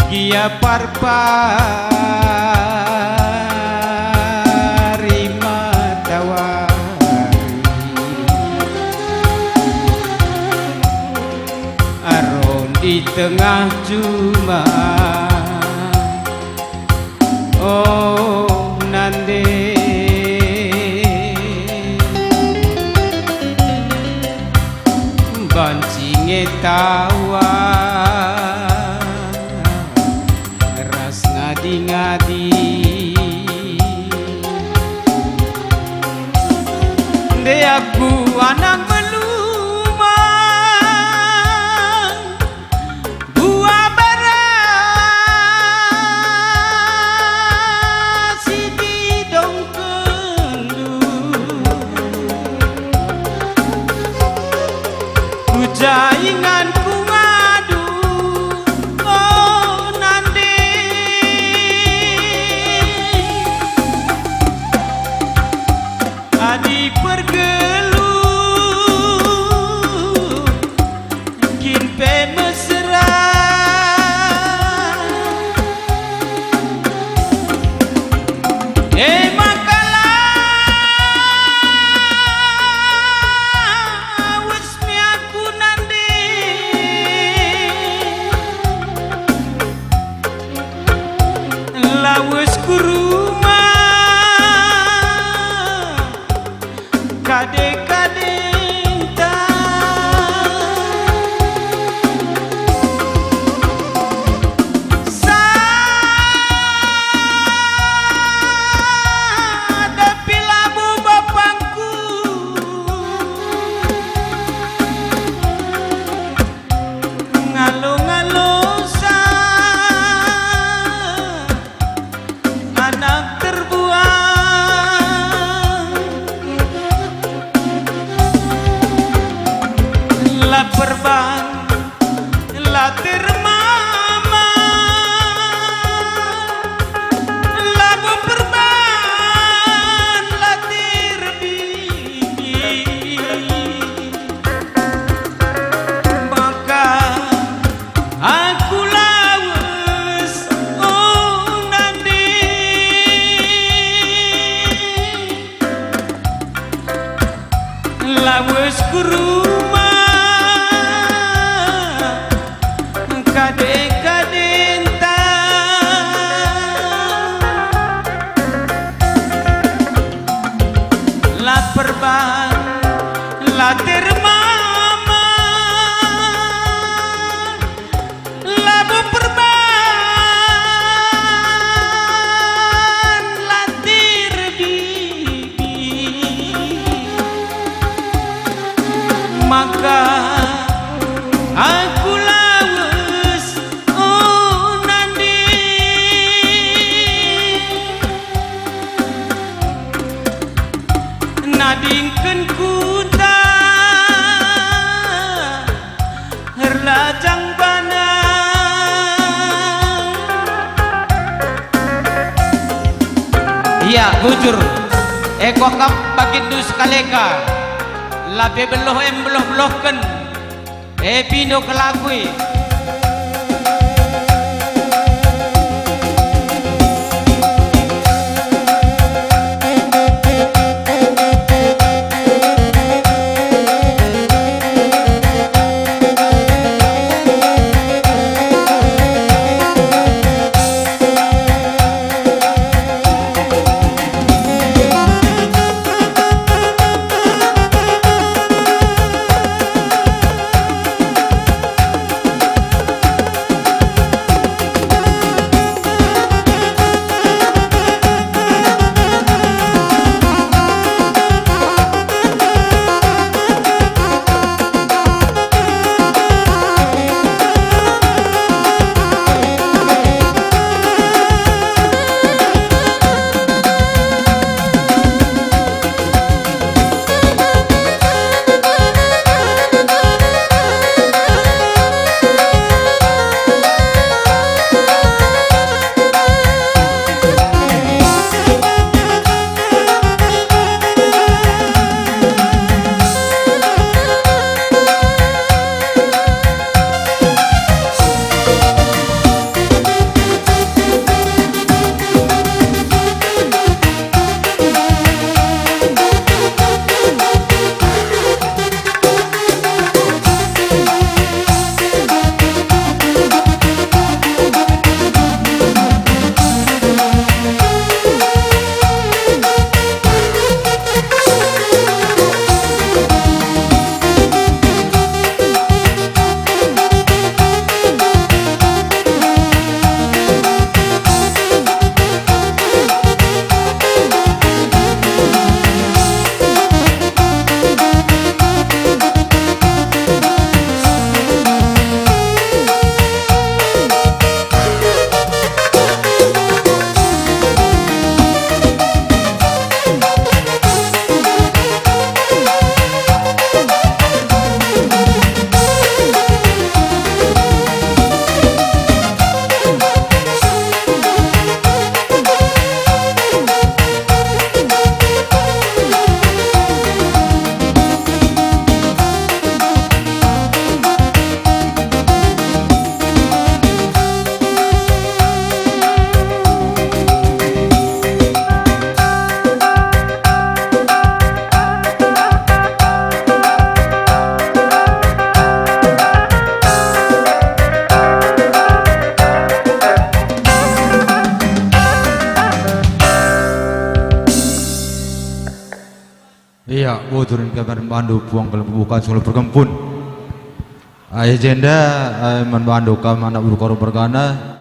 Gia parpari matawari aron di tengah Jumat. Oh nande bancinge tawa ras ngadi-ngadi de aku anak melumang buah berasi di dongkendu jaingan ku ngadu oh nande adi pergelu kin pe mesra lawes kuruma kade-kadenta sadapi labu bapangku ngalo-ngalo anak terbuang lapar bang latir mama labu perban latir bibi maka aku lawes oh nandi lawes kuruma kade-kadenta lapar bang latir mama labu perban latir bibi maka aku lawes oh nandi nadingkeun kuta herlajang bana iya bujur eko kap bagindu sekaleka labe beloh belohken pino kelakui turun kabar mandu puang kalau buka soal berkempun. Ayah jenda mandu kam anak berkoro bergana.